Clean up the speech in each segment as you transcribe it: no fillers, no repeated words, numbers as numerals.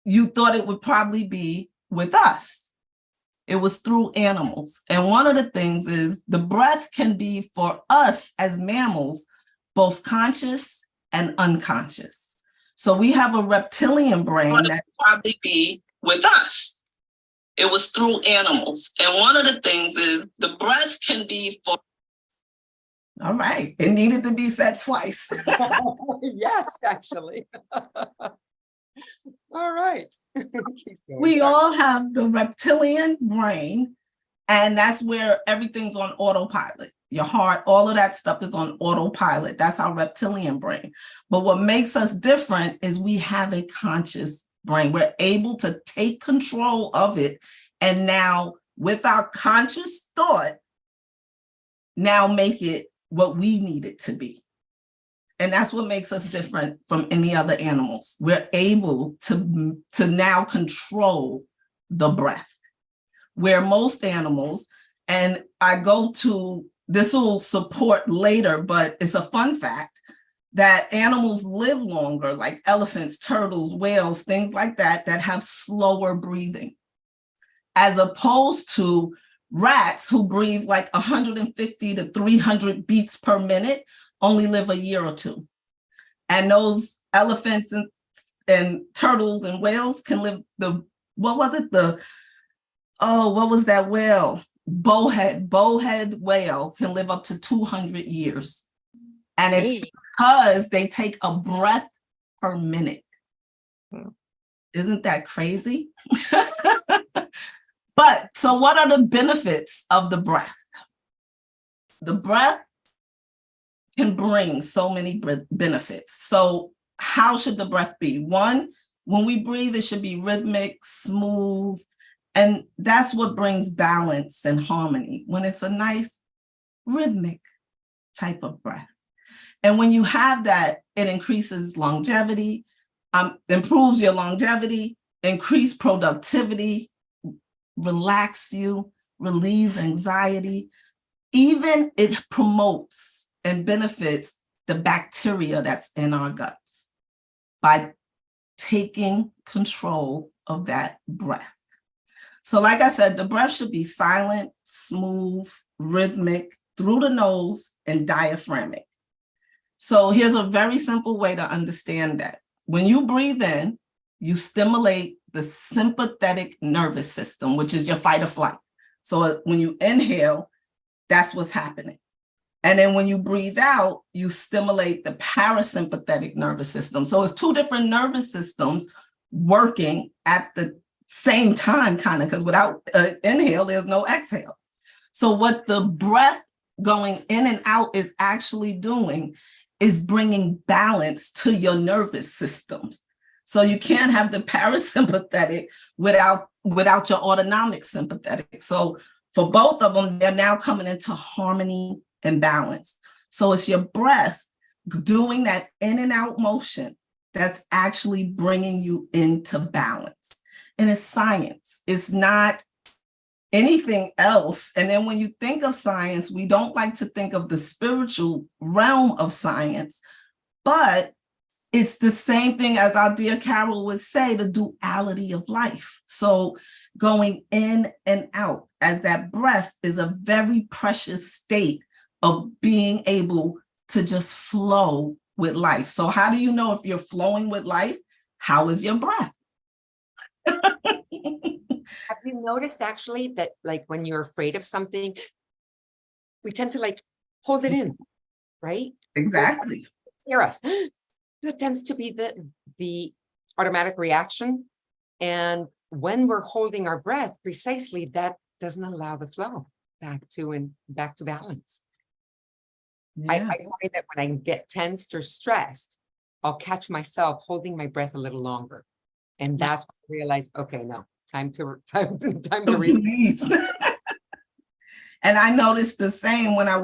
you thought it would probably be with us. It was through animals. And one of the things is the breath can be for us as mammals, both conscious and unconscious. So we have a reptilian brain that probably be with us. It was through animals. And one of the things is the breath can be for. All right. It needed to be said twice. Yes, actually. All right. We all have the reptilian brain, and that's where everything's on autopilot. Your heart, all of that stuff is on autopilot. That's our reptilian brain. But what makes us different is we have a conscious brain. We're able to take control of it. And now with our conscious thought, now make it what we need it to be. And that's what makes us different from any other animals. We're able to now control the breath. Where most animals, and I go to, this will support later, but it's a fun fact that animals live longer, like elephants, turtles, whales, things like that, that have slower breathing, as opposed to rats who breathe like 150 to 300 beats per minute, only live a year or two. And those elephants and turtles and whales can live what was that whale? Bowhead whale can live up to 200 years. And it's because they take a breath per minute. Isn't that crazy? But so what are the benefits of the breath? The breath can bring so many benefits. So how should the breath be? One, when we breathe, it should be rhythmic, smooth, and that's what brings balance and harmony, when it's a nice rhythmic type of breath. And when you have that, it increases longevity, improves your longevity, increase productivity, relax you, relieves anxiety. Even it promotes and benefits the bacteria that's in our guts by taking control of that breath. So like I said, the breath should be silent, smooth, rhythmic, through the nose, and diaphragmic. So here's a very simple way to understand that. When you breathe in, you stimulate the sympathetic nervous system, which is your fight or flight. So when you inhale, that's what's happening. And then when you breathe out, you stimulate the parasympathetic nervous system. So it's two different nervous systems working at the same time, kind of, because without inhale, there's no exhale. So what the breath going in and out is actually doing is bringing balance to your nervous systems. So you can't have the parasympathetic without your autonomic sympathetic. So for both of them, they're now coming into harmony and balance. So it's your breath doing that in and out motion that's actually bringing you into balance. And it's science. It's not anything else. And then when you think of science, we don't like to think of the spiritual realm of science, but it's the same thing as our dear Carol would say, the duality of life. So going in and out as that breath is a very precious state of being able to just flow with life. So how do you know if you're flowing with life? How is your breath? Have you noticed actually that like when you're afraid of something, we tend to like hold it in, right? Exactly. Hear us. That tends to be the automatic reaction. And when we're holding our breath, precisely that doesn't allow the flow back to balance. Yeah. I find that when I get tensed or stressed, I'll catch myself holding my breath a little longer. And that's when I realize, okay, no, time to release. And I noticed the same when I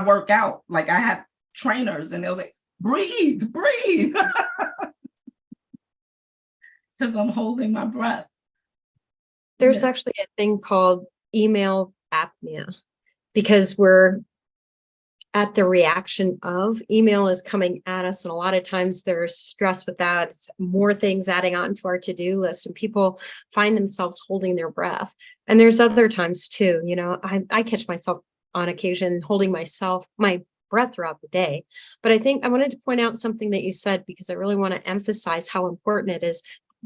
work out. Like I had trainers and they was like, breathe. Because I'm holding my breath. There's actually a thing called email apnea, because we're at the reaction of email is coming at us. And a lot of times there's stress with that. It's more things adding on to our to-do list, and people find themselves holding their breath. And there's other times too, you know, I catch myself on occasion holding my breath throughout the day. But I think I wanted to point out something that you said, because I really want to emphasize how important it is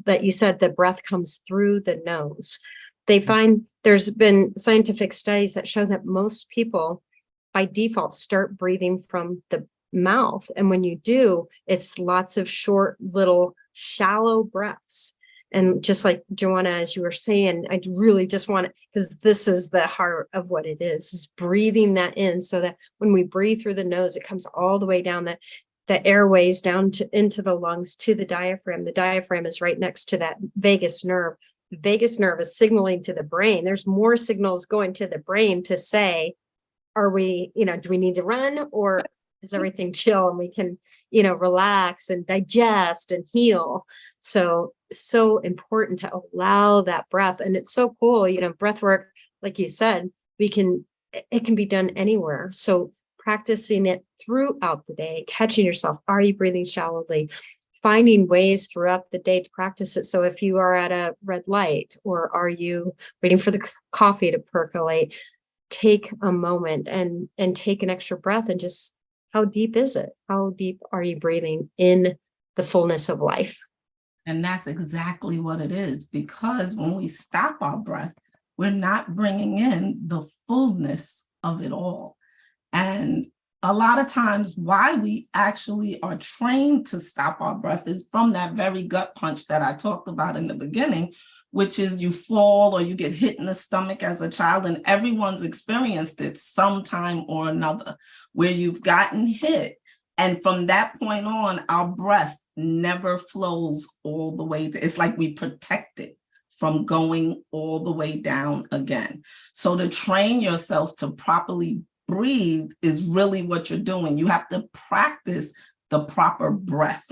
that you said the breath comes through the nose. They find there's been scientific studies that show that most people by default start breathing from the mouth. And when you do, it's lots of short, little, shallow breaths. And just like Joanna, as you were saying, I really just want it, because this is the heart of what it is breathing that in, so that when we breathe through the nose, it comes all the way down the airways down into the lungs to the diaphragm. The diaphragm is right next to that vagus nerve. The vagus nerve is signaling to the brain. There's more signals going to the brain to say, are we, do we need to run, or is everything chill and we can, relax and digest and heal? So important to allow that breath. And it's so cool, breath work, like you said, it can be done anywhere. So practicing it throughout the day, catching yourself. Are you breathing shallowly? Finding ways throughout the day to practice it. So if you are at a red light, or are you waiting for the coffee to percolate, take a moment and take an extra breath, and just, how deep is it? How deep are you breathing in the fullness of life? And that's exactly what it is, because when we stop our breath, we're not bringing in the fullness of it all. And a lot of times why we actually are trained to stop our breath is from that very gut punch that I talked about in the beginning, which is you fall or you get hit in the stomach as a child, and everyone's experienced it sometime or another, where you've gotten hit. And from that point on, our breath never flows all the way. It's like we protect it from going all the way down again. So to train yourself to properly breathe is really what you're doing. You have to practice the proper breath.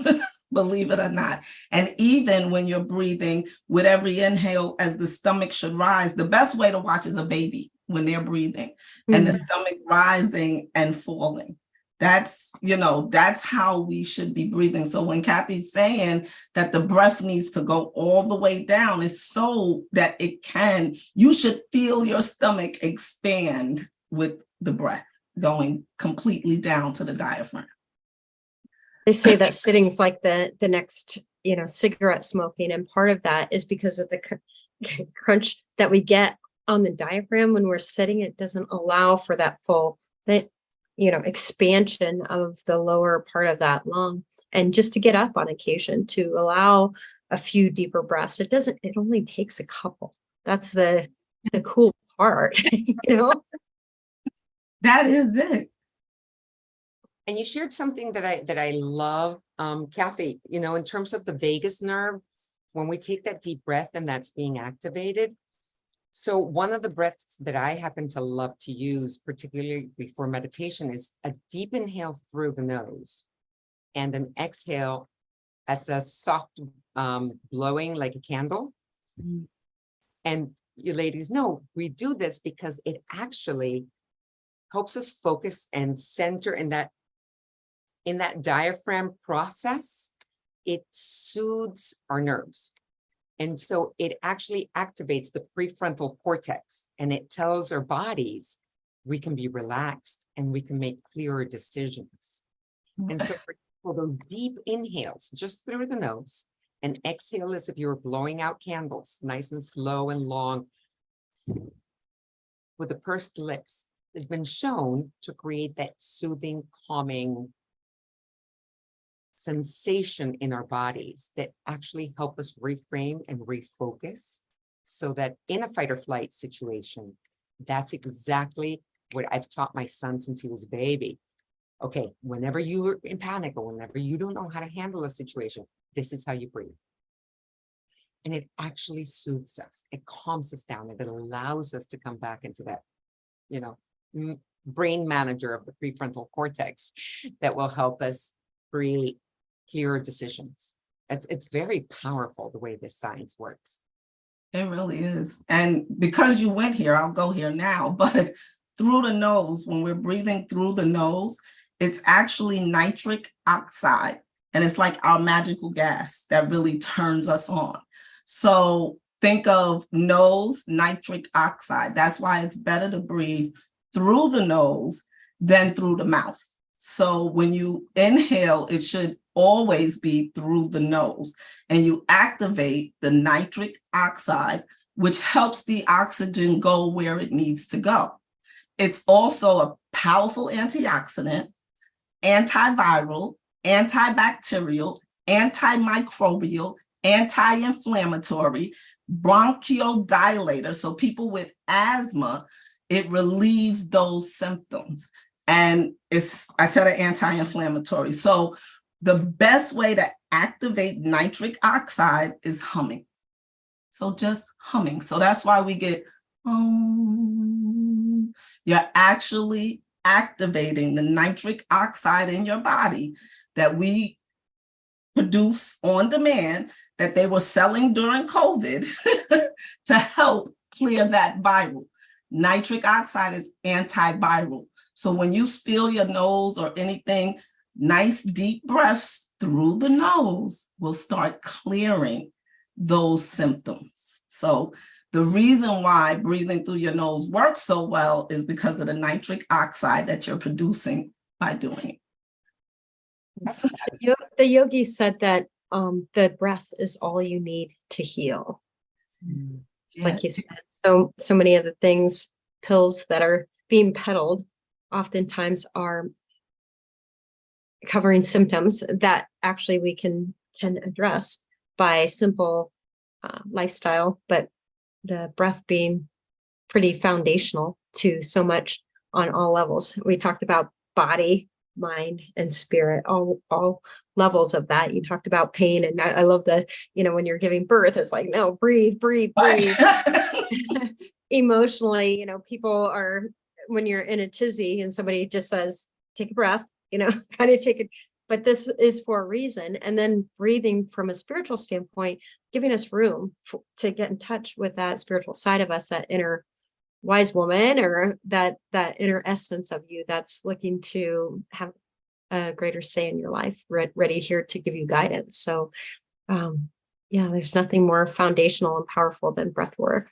Believe it or not. And even when you're breathing with every inhale, as the stomach should rise, the best way to watch is a baby when they're breathing and the stomach rising and falling. That's how we should be breathing. So when Kathy's saying that the breath needs to go all the way down, it's so that you should feel your stomach expand with the breath going completely down to the diaphragm. They say that sitting's like the next, cigarette smoking. And part of that is because of the crunch that we get on the diaphragm when we're sitting. It doesn't allow for that full, expansion of the lower part of that lung. And just to get up on occasion to allow a few deeper breaths. It only takes a couple. That's the cool part, That is it. And you shared something that I love, Kathy, in terms of the vagus nerve, when we take that deep breath and that's being activated. So one of the breaths that I happen to love to use, particularly before meditation, is a deep inhale through the nose and an exhale as a soft blowing like a candle. Mm. And you ladies know we do this because it actually helps us focus and center in that diaphragm process. It soothes our nerves. And so it actually activates the prefrontal cortex, and it tells our bodies we can be relaxed and we can make clearer decisions. And so for those deep inhales, just through the nose, and exhale as if you were blowing out candles, nice and slow and long, with the pursed lips, has been shown to create that soothing, calming sensation in our bodies that actually help us reframe and refocus, so that in a fight or flight situation, that's exactly what I've taught my son since he was a baby. Okay, whenever you're in panic or whenever you don't know how to handle a situation, this is how you breathe. And it actually soothes us. It calms us down. It allows us to come back into that, brain manager of the prefrontal cortex that will help us create clearer decisions. It's very powerful the way this science works. It really is. And because you went here, I'll go here now, but through the nose, when we're breathing through the nose, it's actually nitric oxide. And it's like our magical gas that really turns us on. So think of nose, nitric oxide. That's why it's better to breathe through the nose than through the mouth. So when you inhale, it should always be through the nose, and you activate the nitric oxide, which helps the oxygen go where it needs to go. It's also a powerful antioxidant, antiviral, antibacterial, antimicrobial, anti-inflammatory, bronchodilator. So people with asthma, it relieves those symptoms. And I said an anti-inflammatory. So the best way to activate nitric oxide is humming. So just humming. So that's why we get, you're actually activating the nitric oxide in your body that we produce on demand, that they were selling during COVID to help clear that viral. Nitric oxide is antiviral. So when you spill your nose or anything, nice deep breaths through the nose will start clearing those symptoms. So the reason why breathing through your nose works so well is because of the nitric oxide that you're producing by doing it. The yogi said that the breath is all you need to heal. Like you said, so many of the things, pills that are being peddled oftentimes are covering symptoms that actually we can address by simple lifestyle, but the breath being pretty foundational to so much on all levels. We talked about body, mind, and spirit, all levels of that. You talked about pain, and I love the, when you're giving birth, it's like, no, breathe. Emotionally, people are, when you're in a tizzy and somebody just says, take a breath, kind of take it, but this is for a reason. And then breathing from a spiritual standpoint, giving us room to get in touch with that spiritual side of us, that inner wise woman, or that inner essence of you that's looking to have a greater say in your life, ready here to give you guidance. So there's nothing more foundational and powerful than breath work.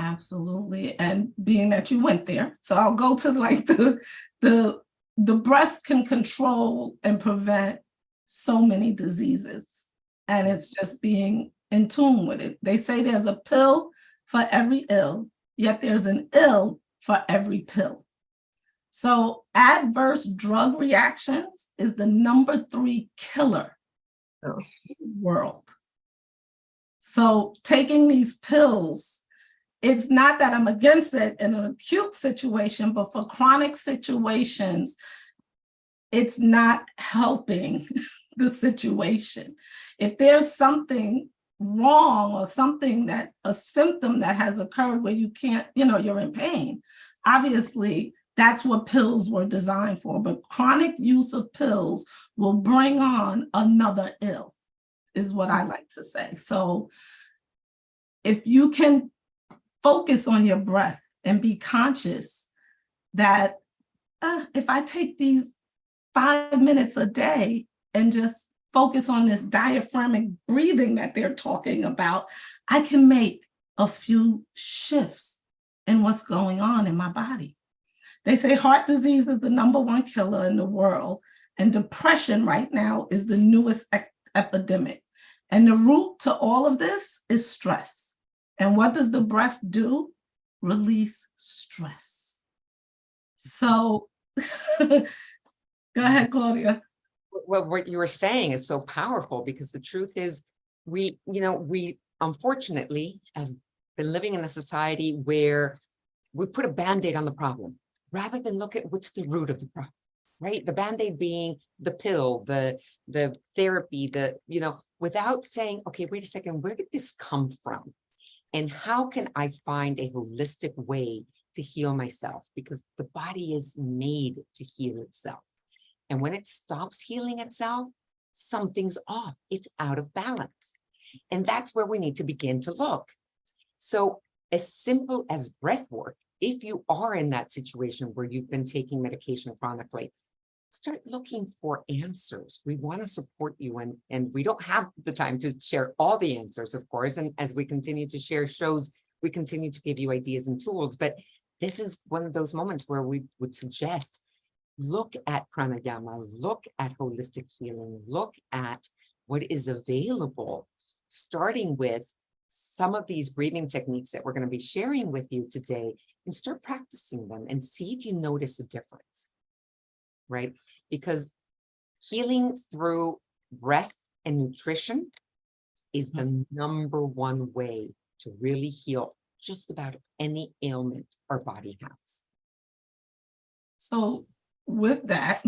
Absolutely. And being that you went there, so I'll go to like the breath can control and prevent so many diseases. And it's just being in tune with it. They say there's a pill for every ill, yet there's an ill for every pill. So adverse drug reactions is the number 3 killer in the world. So taking these pills, it's not that I'm against it in an acute situation, but for chronic situations, it's not helping the situation. If there's something wrong or a symptom that has occurred where you can't, you're in pain, obviously that's what pills were designed for. But chronic use of pills will bring on another ill, is what I like to say. So if you can focus on your breath and be conscious that if I take these 5 minutes a day and just focus on this diaphragmatic breathing that they're talking about, I can make a few shifts in what's going on in my body. They say heart disease is the number 1 killer in the world, and depression right now is the newest epidemic. And the root to all of this is stress. And what does the breath do? Release stress. So go ahead, Claudia. Well, what you were saying is so powerful, because the truth is we unfortunately have been living in a society where we put a Band-Aid on the problem rather than look at what's the root of the problem, right? The Band-Aid being the pill, the therapy, without saying, okay, wait a second, where did this come from? And how can I find a holistic way to heal myself? Because the body is made to heal itself. And when it stops healing itself, something's off. It's out of balance. And that's where we need to begin to look. So as simple as breath work if you are in that situation where you've been taking medication chronically, start looking for answers. We want to support you, and we don't have the time to share all the answers, of course. And as we continue to share shows, we continue to give you ideas and tools. But this is one of those moments where we would suggest, look at pranayama, look at holistic healing, look at what is available, starting with some of these breathing techniques that we're going to be sharing with you today, and start practicing them and see if you notice a difference. Right? Because healing through breath and nutrition is the number one way to really heal just about any ailment our body has. So with that,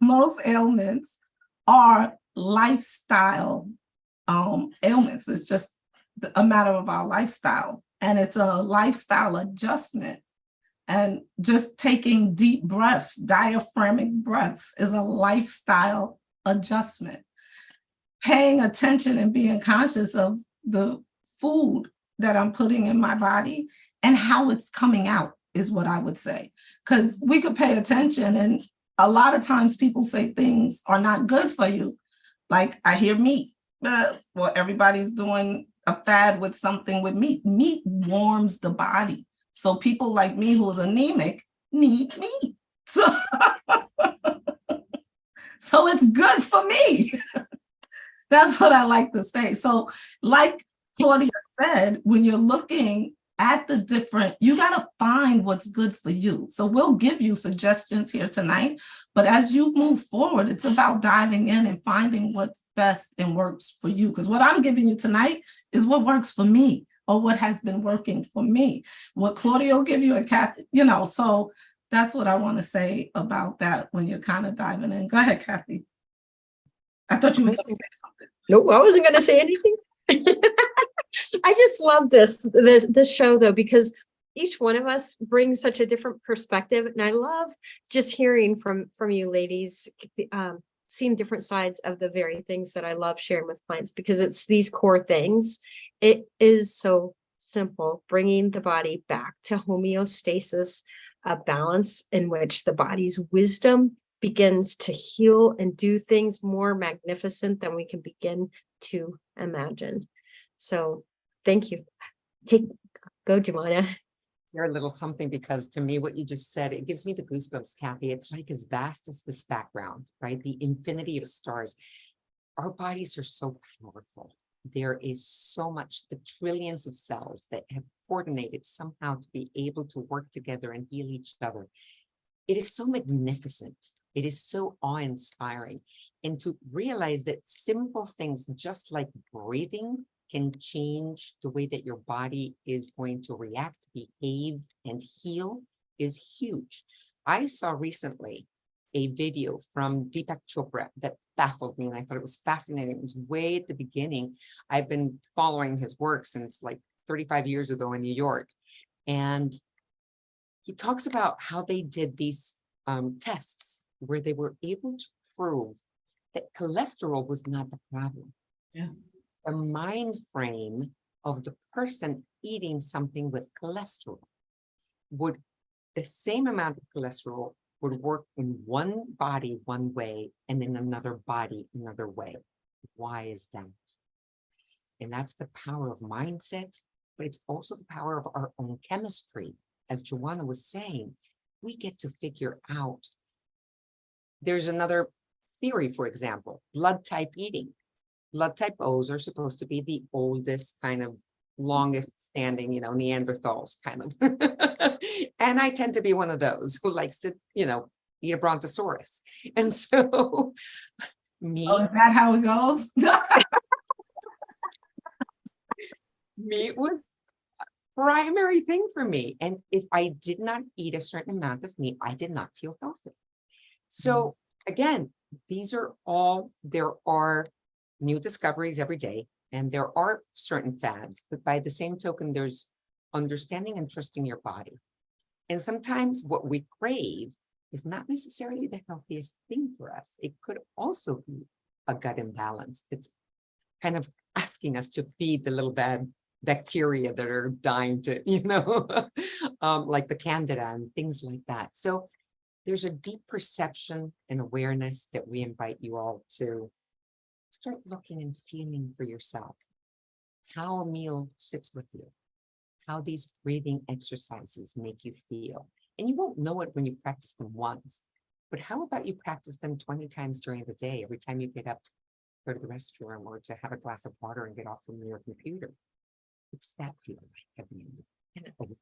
most ailments are lifestyle ailments. It's just a matter of our lifestyle, and it's a lifestyle adjustment. And just taking deep breaths, diaphragmatic breaths, is a lifestyle adjustment. Paying attention and being conscious of the food that I'm putting in my body and how it's coming out is what I would say. Because we could pay attention, and a lot of times people say things are not good for you. Like, I hear meat. Well, everybody's doing a fad with something with meat. Meat warms the body. So people like me who is anemic need meat. So, so it's good for me. That's what I like to say. So like Claudia said, when you're looking at the different, you got to find what's good for you. So we'll give you suggestions here tonight, but as you move forward, it's about diving in and finding what's best and works for you. Because what I'm giving you tonight is what works for me, or what has been working for me. What Claudia will give you, and Kathy, so that's what I want to say about that when you're kind of diving in. Go ahead, Kathy. I thought you were going to say something. No, I wasn't going to say anything. I just love this show, though, because each one of us brings such a different perspective. And I love just hearing from you ladies, seeing different sides of the very things that I love sharing with clients, because it's these core things. It is so simple, bringing the body back to homeostasis, a balance in which the body's wisdom begins to heal and do things more magnificent than we can begin to imagine. So thank you. Go, Jemina. You're a little something, because to me, what you just said, it gives me the goosebumps, Kathy. It's like as vast as this background, right? The infinity of stars. Our bodies are so powerful. There is so much, the trillions of cells that have coordinated somehow to be able to work together and heal each other. It is so magnificent. It is so awe-inspiring. And to realize that simple things, just like breathing, can change the way that your body is going to react, behave, and heal is huge. I saw recently a video from Deepak Chopra that baffled me, and I thought it was fascinating. It was way at the beginning. I've been following his work since like 35 years ago in New York. And he talks about how they did these tests where they were able to prove that cholesterol was not the problem. Yeah. The mind frame of the person eating something with cholesterol would, the same amount of cholesterol would work in one body one way and in another body another way. Why is that? And that's the power of mindset, but it's also the power of our own chemistry. As Joanna was saying, we get to figure out. There's another theory, for example, blood type eating. Blood type O's are supposed to be the oldest, kind of longest standing, Neanderthals kind of. And I tend to be one of those who likes to, eat a brontosaurus. And so meat. Oh, is that how it goes? Meat was a primary thing for me. And if I did not eat a certain amount of meat, I did not feel healthy. So again, there are new discoveries every day, and there are certain fads, but by the same token, there's understanding and trusting your body. And sometimes what we crave is not necessarily the healthiest thing for us. It could also be a gut imbalance. It's kind of asking us to feed the little bad bacteria that are dying to, like the candida and things like that. So there's a deep perception and awareness that we invite you all to start looking and feeling for yourself how a meal sits with you, how these breathing exercises make you feel. And you won't know it when you practice them once, but how about you practice them 20 times during the day, every time you get up to go to the restroom or to have a glass of water and get off from your computer? What's that feel like at the end of it?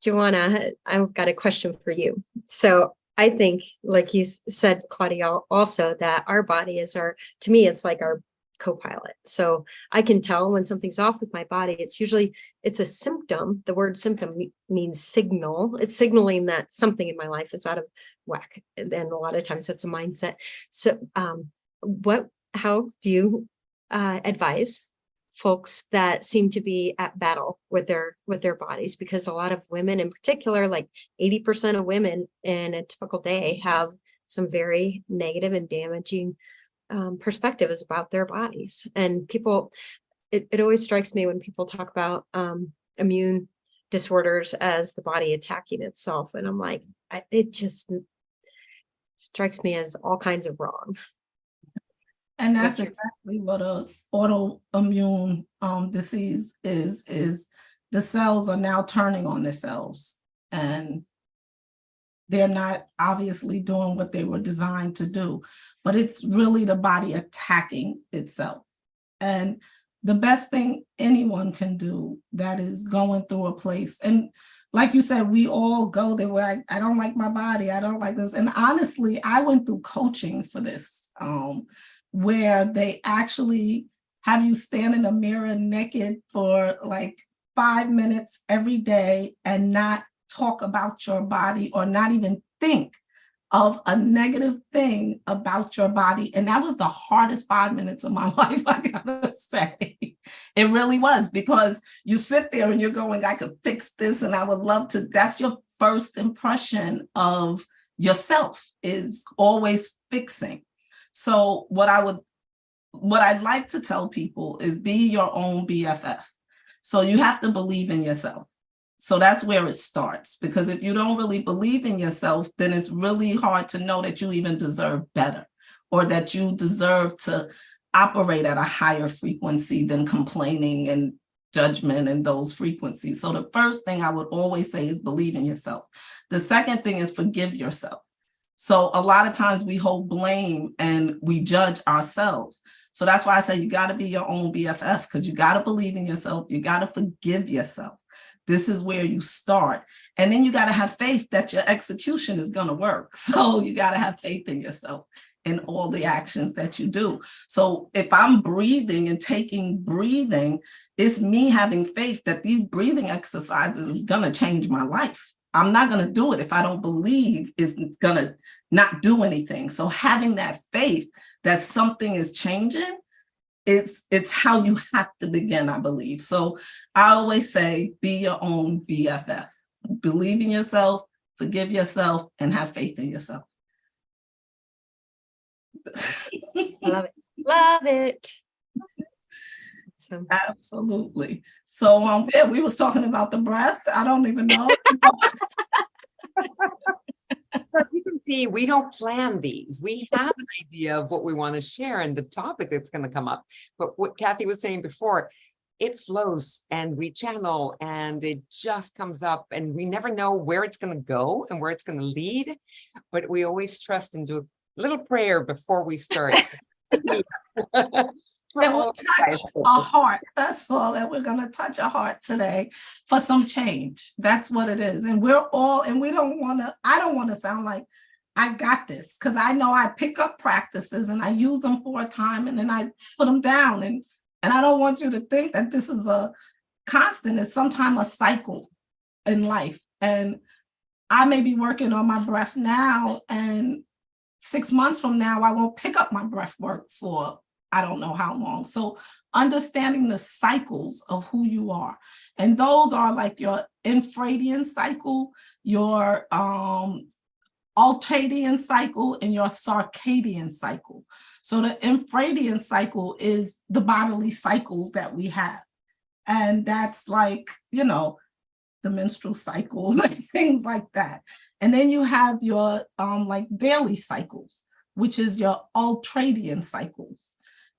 Joanna, I've got a question for you. So I think, like you said, Claudia, also that our body is to me, it's like our co-pilot. So I can tell when something's off with my body. It's a symptom. The word symptom means signal. It's signaling that something in my life is out of whack. And a lot of times it's a mindset. So how do you advise folks that seem to be at battle with their bodies? Because a lot of women in particular, like 80% of women in a typical day, have some very negative and damaging perspectives about their bodies. And people, it always strikes me when people talk about immune disorders as the body attacking itself. And I'm like, it just strikes me as all kinds of wrong. And that's exactly what a autoimmune disease is the cells are now turning on themselves, and they're not obviously doing what they were designed to do, but it's really the body attacking itself. And the best thing anyone can do that is going through a place, and like you said, we all go there where I don't like my body, I don't like this. And honestly, I went through coaching for this, where they actually have you stand in a mirror naked for like 5 minutes every day and not talk about your body or not even think of a negative thing about your body. And that was the hardest 5 minutes of my life, I gotta say. It really was, because you sit there and you're going, I could fix this and I would love to. That's your first impression of yourself, is always fixing. So what I'd like to tell people is be your own BFF. So you have to believe in yourself. So that's where it starts, because if you don't really believe in yourself, then it's really hard to know that you even deserve better, or that you deserve to operate at a higher frequency than complaining and judgment and those frequencies. So the first thing I would always say is believe in yourself. The second thing is forgive yourself. So a lot of times we hold blame and we judge ourselves. So that's why I say you got to be your own BFF, because you got to believe in yourself. You got to forgive yourself. This is where you start. And then you got to have faith that your execution is going to work. So you got to have faith in yourself in all the actions that you do. So if I'm breathing and taking breathing, it's me having faith that these breathing exercises is going to change my life. I'm not going to do it if I don't believe it's going to not do anything. So having that faith that something is changing, it's how you have to begin, I believe. So I always say, be your own BFF. Believe in yourself, forgive yourself, and have faith in yourself. Love it. Love it. So Absolutely. So yeah, we was talking about the breath. I don't even know. So as you can see, we don't plan these. We have an idea of what we want to share and the topic that's going to come up. But what Kathy was saying before, it flows and we channel and it just comes up, and we never know where it's going to go and where it's going to lead. But we always trust and do a little prayer before we start. And we'll touch a heart. That's all, that we're going to touch a heart today for some change. That's what it is. And we're all, and we don't want to, I don't want to sound like I got this, because I know I pick up practices and I use them for a time and then I put them down. And I don't want you to think that this is a constant. It's sometimes a cycle in life. And I may be working on my breath now, and 6 months from now, I won't pick up my breath work for I don't know how long. So understanding the cycles of who you are. And those are like your infradian cycle, your ultradian cycle, and your circadian cycle. So the infradian cycle is the bodily cycles that we have. And that's like, the menstrual cycle, like things like that. And then you have your like daily cycles, which is your ultradian cycles.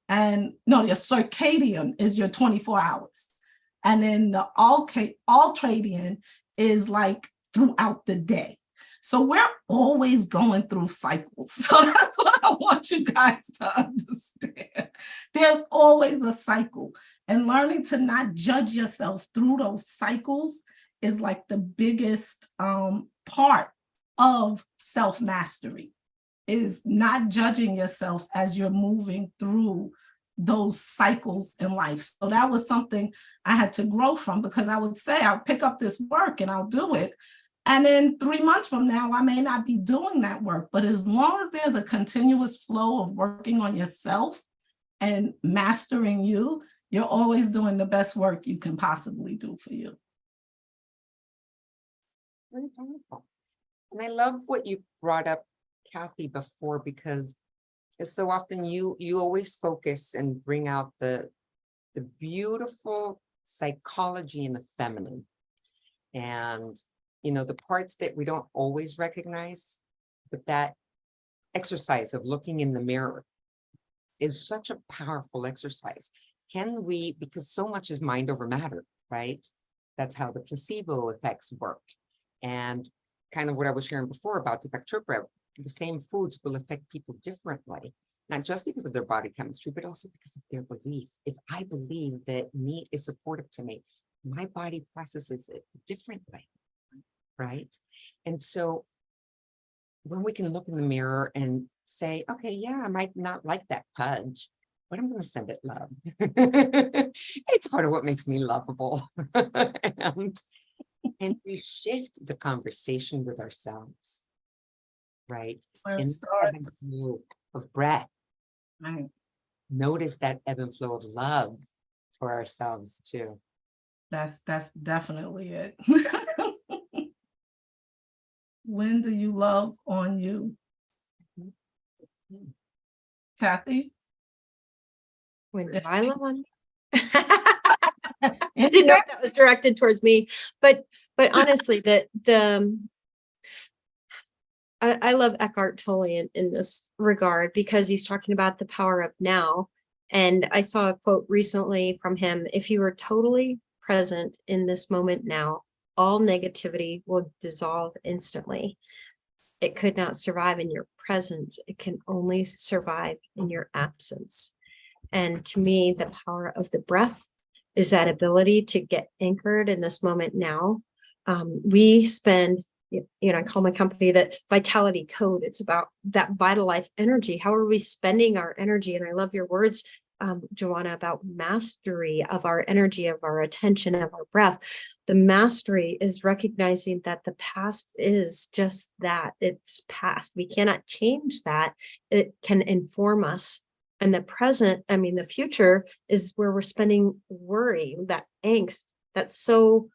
And no, your circadian is your 24 hours. And then the ultradian is like throughout the day. So we're always going through cycles. So that's what I want you guys to understand. There's always a cycle. And learning to not judge yourself through those cycles is like the biggest part of self-mastery, is not judging yourself as you're moving through those cycles in life. So that was something I had to grow from, because I would say I'll pick up this work and I'll do it. And then 3 months from now, I may not be doing that work. But as long as there's a continuous flow of working on yourself and mastering you, you're always doing the best work you can possibly do for you. Very powerful. And I love what you brought up, Kathy, before, because so often you always focus and bring out the beautiful psychology in the feminine, and the parts that we don't always recognize. But that exercise of looking in the mirror is such a powerful exercise. Can we, because so much is mind over matter, right? That's how the placebo effects work. And kind of what I was sharing before about Deepak Chopra, the same foods will affect people differently, not just because of their body chemistry, but also because of their belief. If I believe that meat is supportive to me, my body processes it differently, right? And so when we can look in the mirror and say, okay, yeah, I might not like that pudge, but I'm going to send it love. It's part of what makes me lovable. and we shift the conversation with ourselves, right? In the ebb and flow of breath. Right. Notice that ebb and flow of love for ourselves too. That's definitely it. When do you love on you? Kathy? When did I love on? I didn't know if that was directed towards me, but honestly, I love Eckhart Tolle in this regard, because he's talking about the power of now. And I saw a quote recently from him: if you are totally present in this moment now, all negativity will dissolve instantly. It could not survive in your presence. It can only survive in your absence. And to me, the power of the breath is that ability to get anchored in this moment now. We spend, I call my company that Vitality Code. It's about that vital life energy. How are we spending our energy? And I love your words, Joanna, about mastery of our energy, of our attention, of our breath. The mastery is recognizing that the past is just that. It's past. We cannot change that. It can inform us. And the present, the future, is where we're spending worry, that angst that's so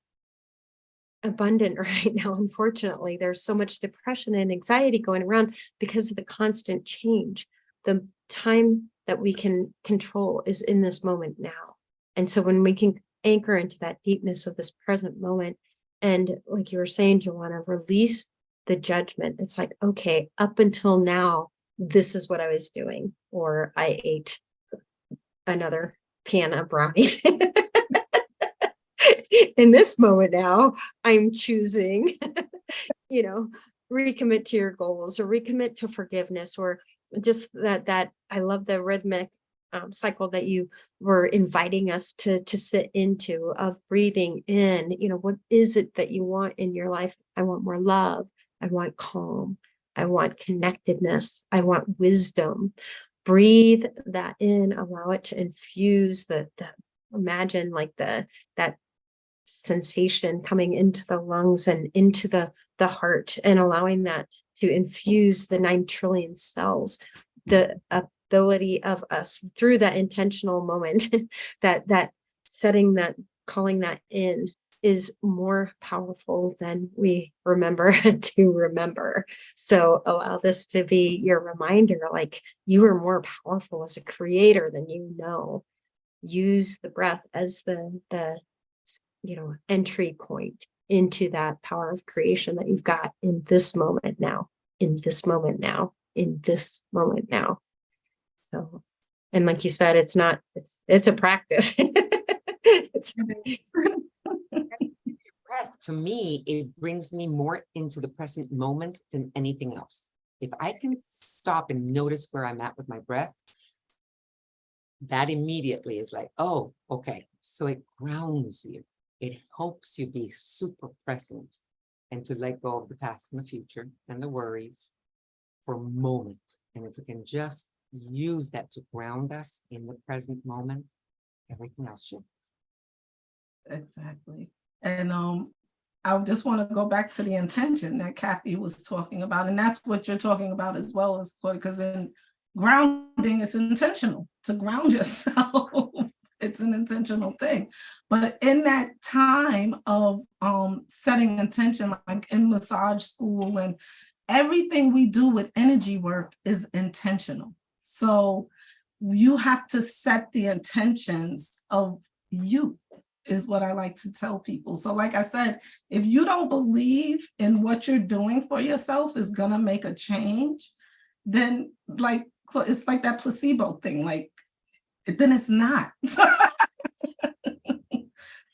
abundant right now. Unfortunately, there's so much depression and anxiety going around because of the constant change. The time that we can control is in this moment now. And so when we can anchor into that deepness of this present moment, and like you were saying, Joanna, release the judgment. It's like, okay, up until now, this is what I was doing, or I ate another pan of brownies. In this moment now, I'm choosing, recommit to your goals, or recommit to forgiveness, or just that I love the rhythmic cycle that you were inviting us to sit into, of breathing in. What is it that you want in your life? I want more love. I want calm. I want connectedness. I want wisdom. Breathe that in, allow it to infuse imagine like that sensation coming into the lungs and into the heart, and allowing that to infuse the 9 trillion cells. The ability of us through that intentional moment, that setting, that calling that in, is more powerful than we remember to remember. So allow this to be your reminder, like, you are more powerful as a creator than you know. use the breath as the entry point into that power of creation that you've got in this moment now, in this moment now, in this moment now. So, and like you said, it's a practice. It's Breath, to me, it brings me more into the present moment than anything else. If I can stop and notice where I'm at with my breath, that immediately is like, oh, okay. So it grounds you. It helps you be super present and to let go of the past and the future and the worries for a moment. And if we can just use that to ground us in the present moment, everything else shifts. Exactly. And I just want to go back to the intention that Kathy was talking about. And that's what you're talking about as well, as because in grounding, it's intentional to ground yourself. It's an intentional thing. But in that time of setting intention, like in massage school and everything we do with energy work is intentional. So you have to set the intentions of you, is what I like to tell people. So like I said, if you don't believe in what you're doing for yourself is gonna make a change, then like it's like that placebo thing, like then it's not.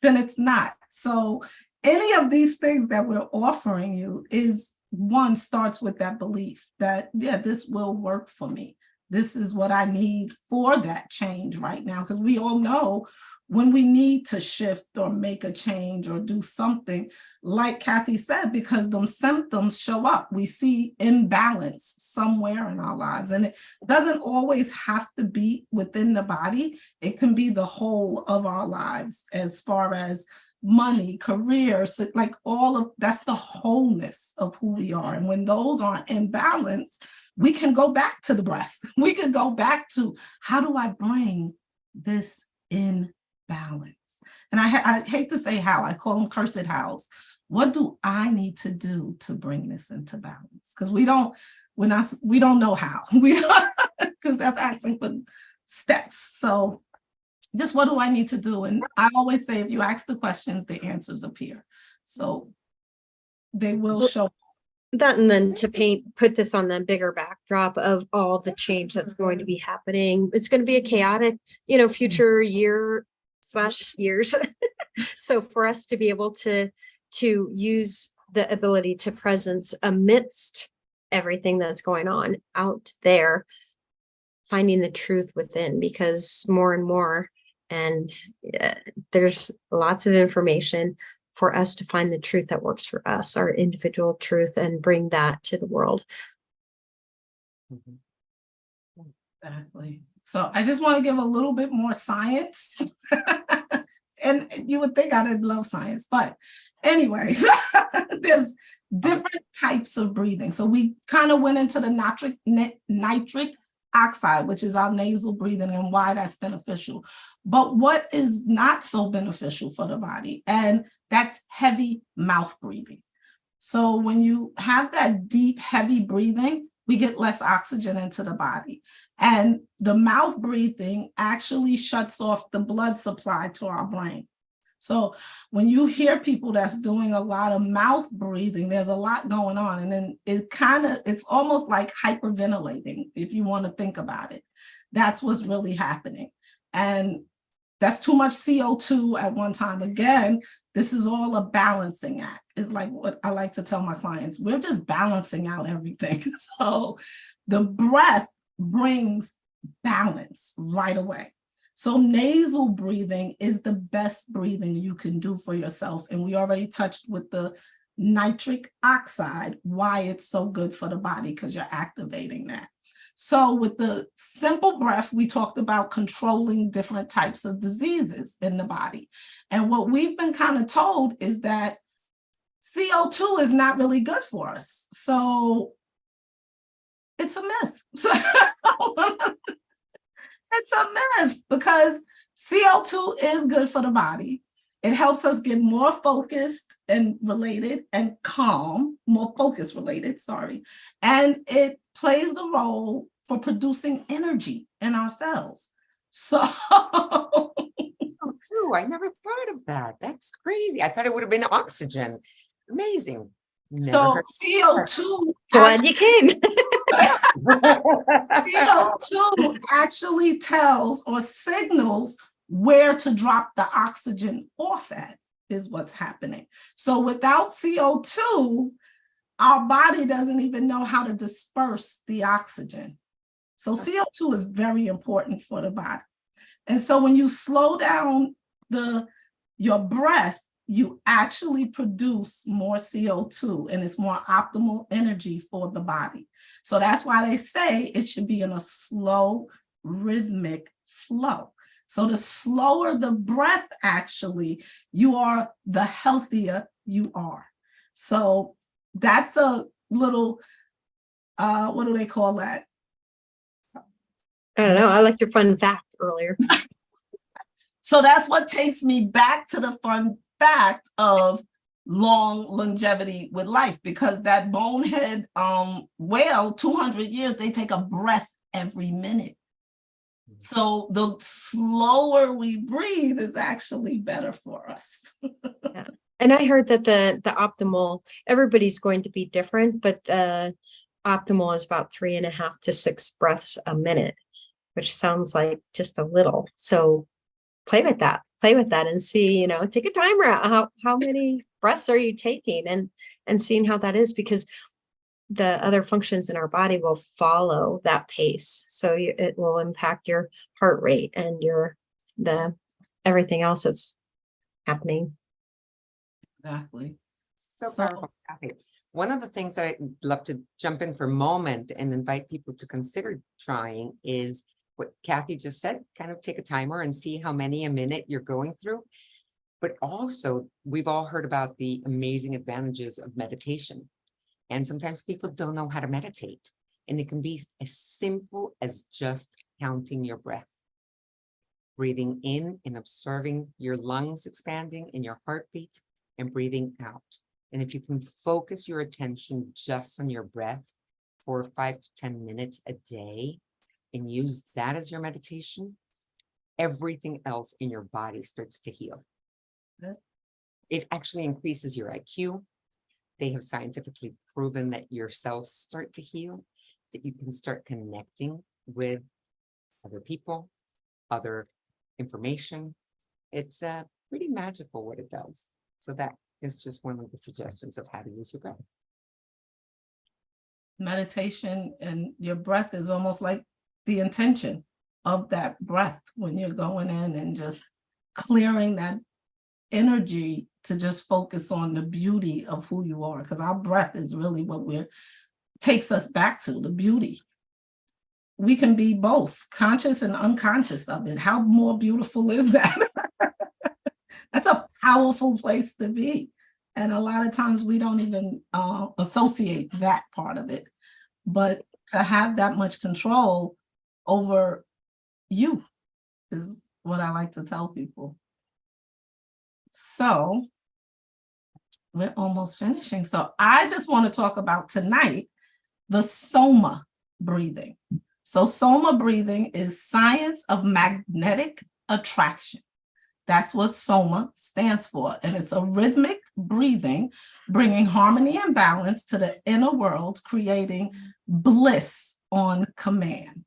Then it's not. So any of these things that we're offering you is one starts with that belief that, yeah, this will work for me. This is what I need for that change right now. Because we all know when we need to shift or make a change or do something, like Kathy said, because them symptoms show up, we see imbalance somewhere in our lives. And it doesn't always have to be within the body. It can be the whole of our lives as far as money, career, so like all of that's the wholeness of who we are. And when those are in balance, we can go back to the breath. We can go back to, how do I bring this in balance? And I hate to say how, I call them cursed hows. What do I need to do to bring this into balance? Because we don't know how. We don't, because that's asking for steps. So just what do I need to do? And I always say, if you ask the questions, the answers appear. So they will show. That, and then to put this on the bigger backdrop of all the change that's going to be happening. It's going to be a chaotic, future year/years. So for us to be able to use the ability to presence amidst everything that's going on out there, finding the truth within, because more and more, and there's lots of information for us to find the truth that works for us, our individual truth, and bring that to the world. Exactly. So I just want to give a little bit more science. And you would think I didn't love science, but anyways, there's different types of breathing. So we kind of went into the nitric oxide, which is our nasal breathing and why that's beneficial. But what is not so beneficial for the body? And that's heavy mouth breathing. So when you have that deep, heavy breathing, we get less oxygen into the body. And the mouth breathing actually shuts off the blood supply to our brain. So when you hear people that's doing a lot of mouth breathing, there's a lot going on. And then it's almost like hyperventilating, if you want to think about it. That's what's really happening. And that's too much CO2 at one time. Again, this is all a balancing act. It's like what I like to tell my clients. We're just balancing out everything. So the breath brings balance right away. So nasal breathing is the best breathing you can do for yourself. And we already touched with the nitric oxide, why it's so good for the body, because you're activating that. So with the simple breath, we talked about controlling different types of diseases in the body. And what we've been kind of told is that CO2 is not really good for us. So it's a myth. It's a myth, because CO2 is good for the body. It helps us get more focused and related and calm, more focus related, sorry. And it plays the role for producing energy in our cells. So Oh, too. I never thought of that. That's crazy. I thought it would have been oxygen. Amazing. Never so heard. CO2 Glad you came. CO2 actually tells or signals where to drop the oxygen off at, is what's happening. So without CO2, our body doesn't even know how to disperse the oxygen. So CO2 is very important for the body. And so when you slow down your breath, you actually produce more CO2, and it's more optimal energy for the body. So that's why they say it should be in a slow, rhythmic flow. So the slower the breath, actually, you are, the healthier you are. So that's a little, what do they call that? I don't know. I like your fun fact earlier. So that's what takes me back to the fun fact of long longevity with life, because that bonehead whale, 200 years, they take a breath every minute. So the slower we breathe is actually better for us. Yeah. And I heard that the optimal, everybody's going to be different, but optimal is about 3.5 to 6 breaths a minute, which sounds like just a little. So play with that and see, take a timer out. How many breaths are you taking, and seeing how that is, because the other functions in our body will follow that pace. So it will impact your heart rate and everything else that's happening. Exactly. So powerful. Kathy. One of the things that I'd love to jump in for a moment and invite people to consider trying is what Kathy just said, kind of take a timer and see how many a minute you're going through. But also, we've all heard about the amazing advantages of meditation. And sometimes people don't know how to meditate. And it can be as simple as just counting your breath. Breathing in and observing your lungs expanding and your heartbeat, and breathing out. And if you can focus your attention just on your breath for 5 to 10 minutes a day, and use that as your meditation, everything else in your body starts to heal. Good. It actually increases your IQ. They have scientifically proven that your cells start to heal, that you can start connecting with other people, other information. It's pretty magical what it does. So that is just one of the suggestions of how to use your breath. Meditation and your breath is almost like the intention of that breath when you're going in and just clearing that energy to just focus on the beauty of who you are, because our breath is really what takes us back to the beauty. We can be both conscious and unconscious of it. How more beautiful is that? That's a powerful place to be. And a lot of times we don't even associate that part of it. But to have that much control over you is what I like to tell people. So we're almost finishing. So I just want to talk about tonight the Soma breathing. So Soma breathing is science of magnetic attraction. That's what Soma stands for. And it's a rhythmic breathing, bringing harmony and balance to the inner world, creating bliss on command,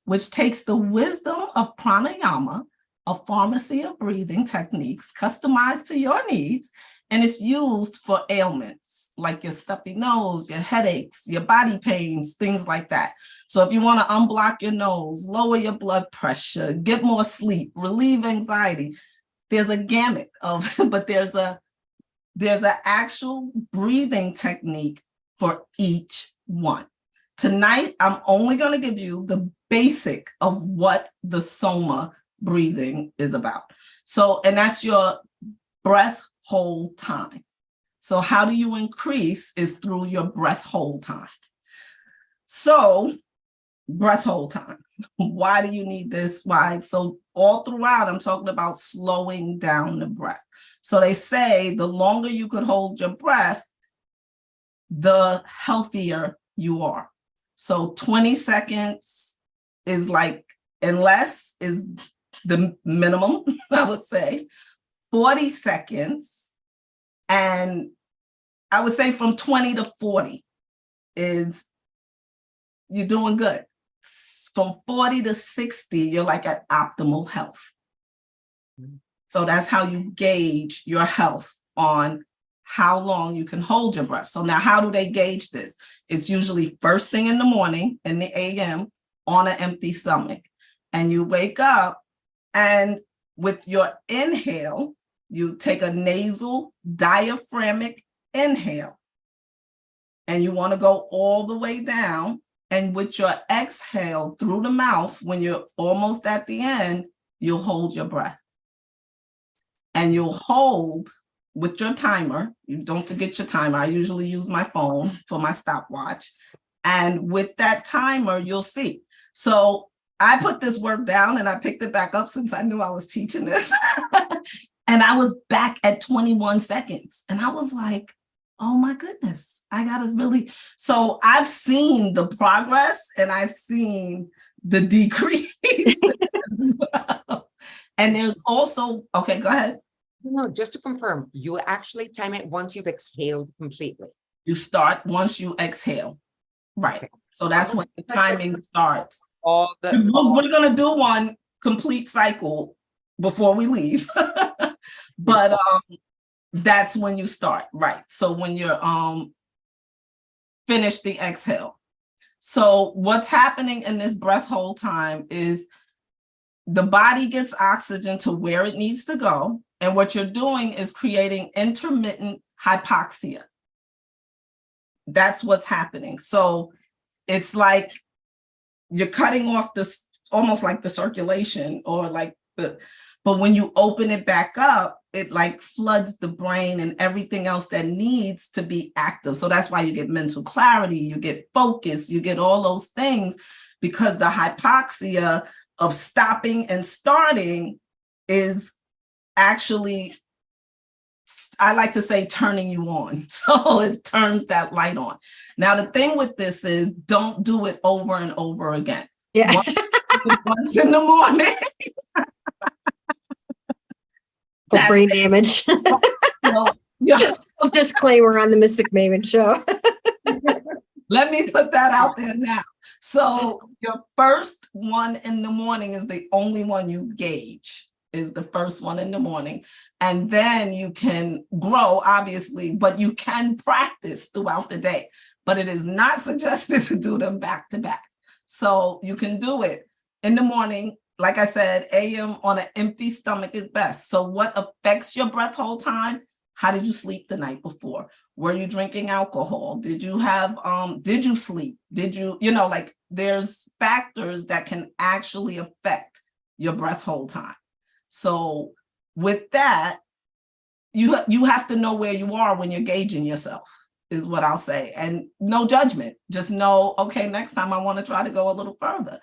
which takes the wisdom of pranayama, a pharmacy of breathing techniques customized to your needs, and it's used for ailments like your stuffy nose, your headaches, your body pains, things like that. So if you want to unblock your nose, lower your blood pressure, get more sleep, relieve anxiety, there's a gamut of, but there's an actual breathing technique for each one. Tonight, I'm only going to give you the basic of what the Soma breathing is about. So, and that's your breath hold time. So how do you increase is through your breath hold time. So breath hold time. Why do you need this? Why? So all throughout, I'm talking about slowing down the breath. So they say the longer you could hold your breath, the healthier you are. So 20 seconds is like and less is the minimum, I would say, 40 seconds. And I would say from 20 to 40 is you're doing good. From 40 to 60, you're like at optimal health. So that's how you gauge your health on how long you can hold your breath. So now how do they gauge this? It's usually first thing in the morning in the AM on an empty stomach. And you wake up and with your inhale, you take a nasal diaphragmic inhale. And you want to go all the way down. And with your exhale through the mouth, when you're almost at the end, you'll hold your breath. And you'll hold with your timer. You don't forget your timer. I usually use my phone for my stopwatch. And with that timer, you'll see. So I put this work down and I picked it back up since I knew I was teaching this. And I was back at 21 seconds. And I was like, oh my goodness, I got to really. So I've seen the progress and I've seen the decrease as well. And there's also, okay, go ahead. No, just to confirm, you actually time it once you've exhaled completely. You start once you exhale. Right. So that's when the timing starts. We're going to do one complete cycle before we leave. But that's when you start, right? So when you're finish the exhale. So what's happening in this breath hold time is the body gets oxygen to where it needs to go. And what you're doing is creating intermittent hypoxia. That's what's happening. So it's like you're cutting off this, almost like the circulation or like but when you open it back up, it like floods the brain and everything else that needs to be active. So that's why you get mental clarity, you get focus, you get all those things, because the hypoxia of stopping and starting is actually, I like to say, turning you on. So it turns that light on. Now, the thing with this is don't do it over and over again. Yeah. Once in the morning. For brain damage. So, yeah. Disclaimer on the Mystic Maven show. Let me put that out there now. So your first one in the morning is the only one you gauge, is the first one in the morning. And then you can grow, obviously, but you can practice throughout the day. But it is not suggested to do them back to back. So you can do it in the morning. Like I said, AM on an empty stomach is best. So what affects your breath hold time? How did you sleep the night before? Were you drinking alcohol? Did you have, did you sleep? Did you, like there's factors that can actually affect your breath hold time. So with that, you have to know where you are when you're gauging yourself, is what I'll say. And no judgment, just know, okay, next time I want to try to go a little further.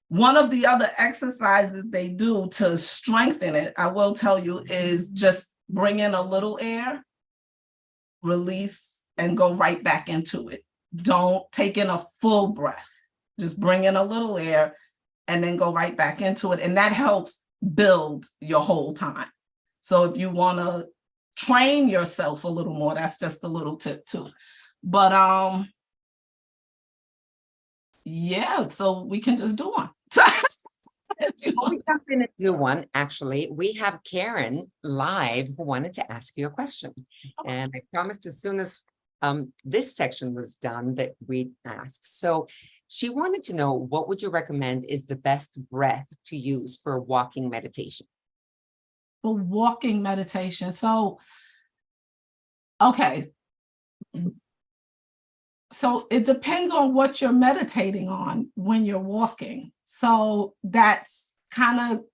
One of the other exercises they do to strengthen it, I will tell you, is just bring in a little air, release, and go right back into it. Don't take in a full breath. Just bring in a little air and then go right back into it. And that helps build your whole time. So if you want to train yourself a little more, that's just a little tip too. But yeah, so we can just do one. We're not going to do one. Actually, we have Karen live who wanted to ask you a question. And I promised as soon as this section was done that we'd ask. So she wanted to know, what would you recommend is the best breath to use for walking meditation? For walking meditation. So, okay. So it depends on what you're meditating on when you're walking. So that's kind of,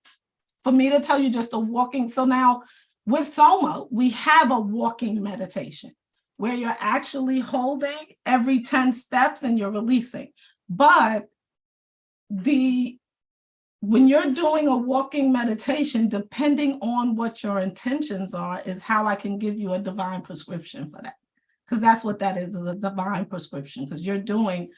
for me to tell you just a walking. So now with Soma, we have a walking meditation where you're actually holding every 10 steps and you're releasing. But when you're doing a walking meditation, depending on what your intentions are, is how I can give you a divine prescription for that. Because that's what that is a divine prescription, because you're doing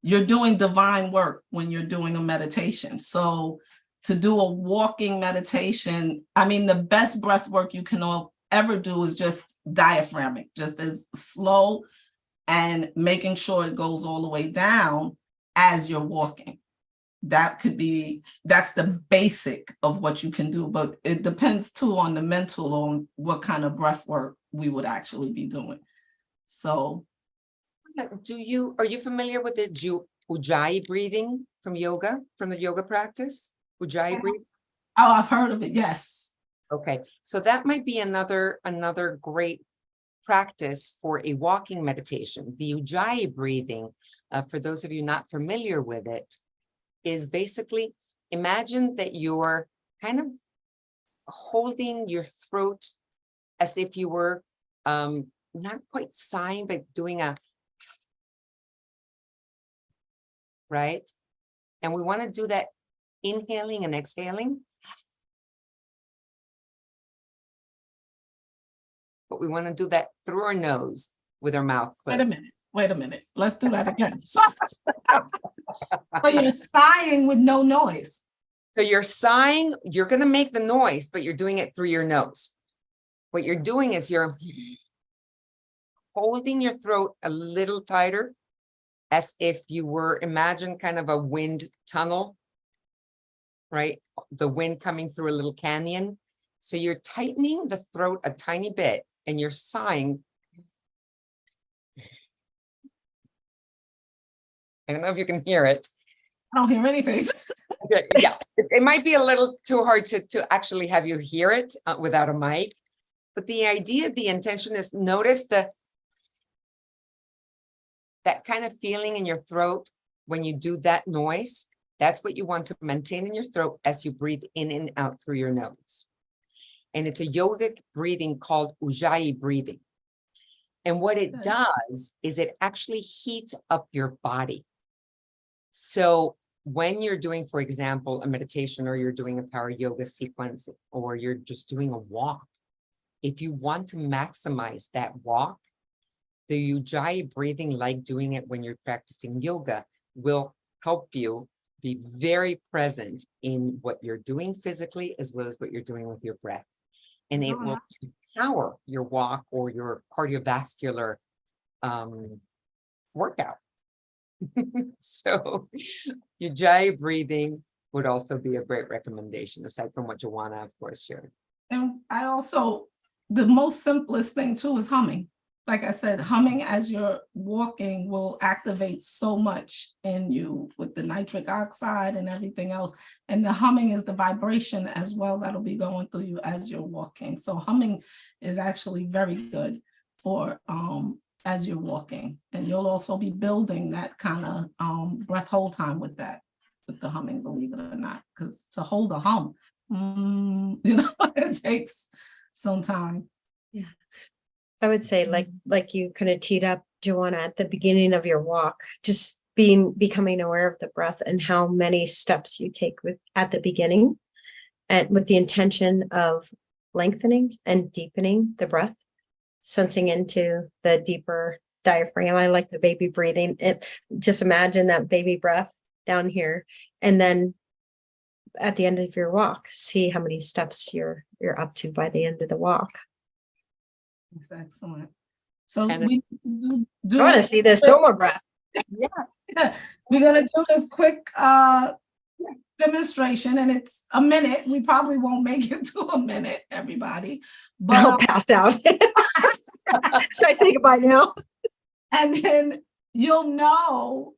you're doing divine work when you're doing a meditation. So to do a walking meditation, I mean, the best breath work you can ever do is just diaphragmic, just as slow and making sure it goes all the way down as you're walking. That's the basic of what you can do, but it depends too on the mental, on what kind of breath work we would actually be doing. So are you familiar with the Ujjayi breathing from yoga, from the yoga practice? Ujjayi breathing? oh, I've heard of it, yes. Okay, so that might be another great practice for a walking meditation. The Ujjayi breathing, for those of you not familiar with it, is basically, imagine that you're kind of holding your throat as if you were not quite sighing, but doing a, right? And we want to do that inhaling and exhaling. But we want to do that through our nose with our mouth closed. Wait a minute. Let's do that again. So you're sighing with no noise. So you're sighing, you're going to make the noise, but you're doing it through your nose. What you're doing is you're holding your throat a little tighter, as if you were, imagine kind of a wind tunnel, right? The wind coming through a little canyon. So you're tightening the throat a tiny bit and you're sighing. I don't know if you can hear it. I don't hear anything. Yeah, it might be a little too hard to actually have you hear it without a mic. But the idea, the intention is, notice that kind of feeling in your throat when you do that noise. That's what you want to maintain in your throat as you breathe in and out through your nose. And it's a yogic breathing called Ujjayi breathing. And what it does is it actually heats up your body. So when you're doing, for example, a meditation, or you're doing a power yoga sequence, or you're just doing a walk, if you want to maximize that walk, the Ujjayi breathing, like doing it when you're practicing yoga, will help you be very present in what you're doing physically, as well as what you're doing with your breath. And it will empower your walk or your cardiovascular workout. So Ujjayi breathing would also be a great recommendation, aside from what Joanna, of course, shared. And I also, the most simplest thing too is humming. Like I said, humming as you're walking will activate so much in you with the nitric oxide and everything else. And the humming is the vibration as well that'll be going through you as you're walking. So humming is actually very good for as you're walking. And you'll also be building that kind of breath hold time with that, with the humming, believe it or not, because to hold a hum, it takes some time. Yeah. I would say, like you kind of teed up, Joanna, at the beginning of your walk, just becoming aware of the breath and how many steps you take at the beginning, and with the intention of lengthening and deepening the breath, sensing into the deeper diaphragm. I like the baby breathing. Just imagine that baby breath down here, and then at the end of your walk, see how many steps you're up to by the end of the walk. That's excellent. So And we do I want to see this Doma breath. Yeah, we're gonna do this quick demonstration, and it's a minute. We probably won't make it to a minute, everybody. I'll But pass out. Should I say goodbye now? and then you'll know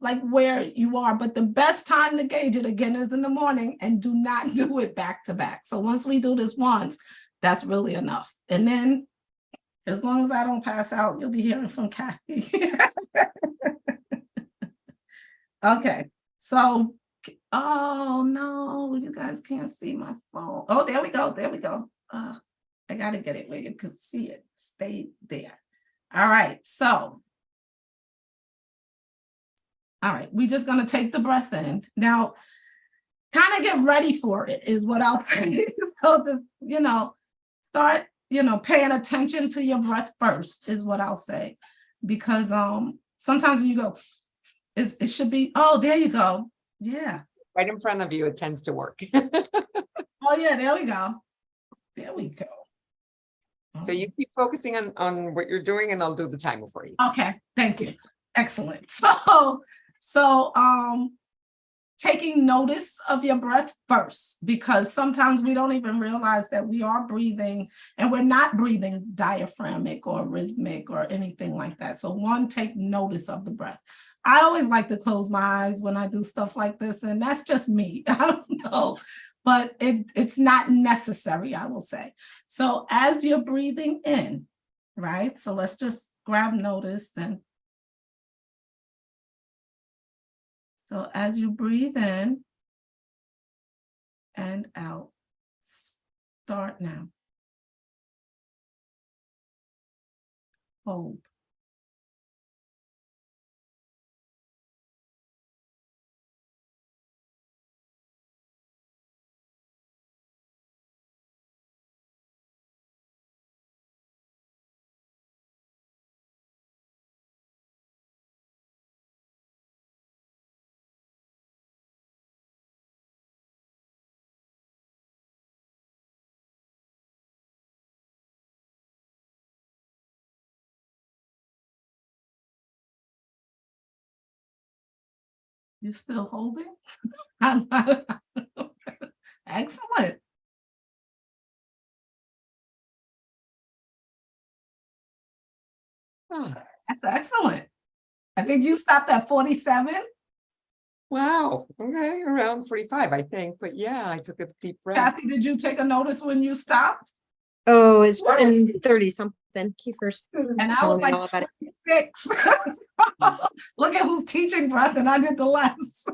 like where you are. But the best time to gauge it again is in the morning, and do not do it back to back. So once we do this once, that's really enough. And then, as long as I don't pass out, you'll be hearing from Kathy. Okay, so, oh no, you guys can't see my phone. Oh, there we go, there we go. I gotta get it where you can see it. Stay there. All right, so. All right, we're just gonna take the breath in. Now, kind of get ready for it is what I'll say. So, start, paying attention to your breath first is what I'll say. Because sometimes when you go, It should be, oh, there you go. Yeah. Right in front of you, it tends to work. Oh, yeah, there we go. There we go. So you keep focusing on what you're doing and I'll do the timer for you. Okay, thank you. Excellent. So taking notice of your breath first, because sometimes we don't even realize that we are breathing and we're not breathing diaphragmic or rhythmic or anything like that. So one, take notice of the breath. I always like to close my eyes when I do stuff like this, and that's just me. I don't know, but it's not necessary, I will say. So as you're breathing in, right? So let's just grab notice then. So as you breathe in and out, start now. Hold. You still holding? Excellent. Ah, That's excellent. I think you stopped at 47. wow. Okay, around 45, I think. But yeah, I took a deep breath. Kathy, did you take a notice when you stopped? Oh, it's been 30 something. Kiefer's And I was telling me like all about it. 26. Look at who's teaching breath, and I did the less.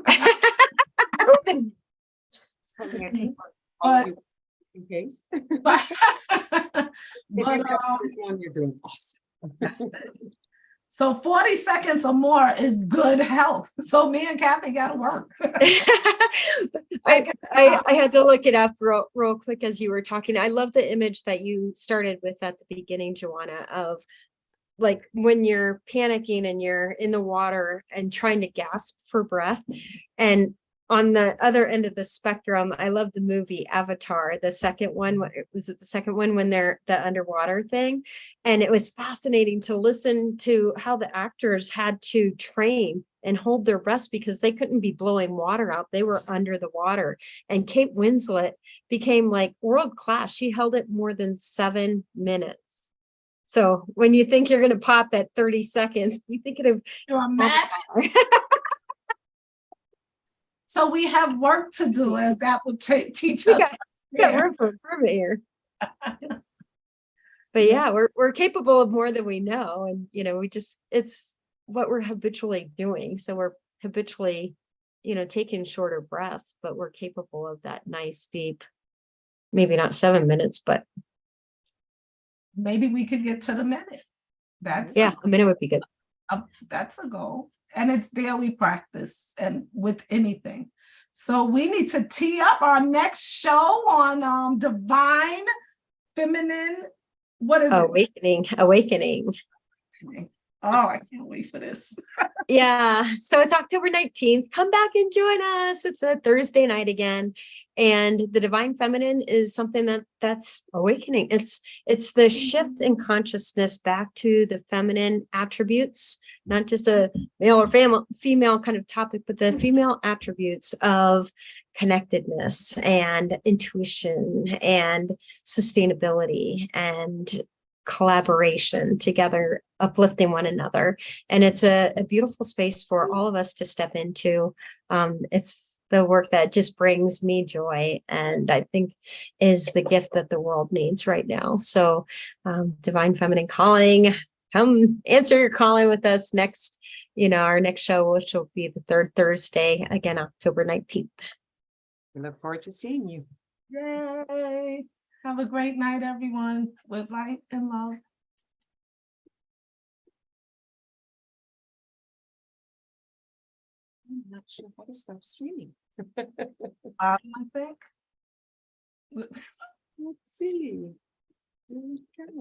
All of you, in case. but If you but, got this one, you're doing awesome. so 40 seconds or more is good health. So me and Kathy got to work. I had to look it up real quick as you were talking. I love the image that you started with at the beginning, Joanna, of like when you're panicking and you're in the water and trying to gasp for breath. And on the other end of the spectrum, I love the movie Avatar, the second one. Was it the second one when they're the underwater thing? And it was fascinating to listen to how the actors had to train and hold their breaths because they couldn't be blowing water out. They were under the water. And Kate Winslet became like world class. She held it more than 7 minutes. So when you think you're going to pop at 30 seconds, you think of You're a match. So we have work to do, as that would teach us. got room for improvement here. But yeah, we're capable of more than we know. And, you know, it's what we're habitually doing. So we're habitually, you know, taking shorter breaths, but we're capable of that nice, deep, maybe not 7 minutes, but Maybe we could get to the minute. That's yeah, a minute would be good. that's a goal. And it's daily practice and with anything. So we need to tee up our next show on divine feminine. What is Awakening. Oh, I can't wait for this. Yeah, so it's October 19th. Come back and join us. It's a Thursday night again. And the divine feminine is something that's awakening. It's the shift in consciousness back to the feminine attributes, not just a male or female kind of topic, but the female attributes of connectedness and intuition and sustainability and collaboration together, uplifting one another. And it's a beautiful space for all of us to step into. It's the work that just brings me joy, and I think is the gift that the world needs right now. So Divine Feminine Calling, come answer your calling with us next, our next show, which will be the third Thursday, again, October 19th. We look forward to seeing you. Yay. Have a great night, everyone, with light and love. I'm not sure how to stop streaming. I think. Let's see. Here we go.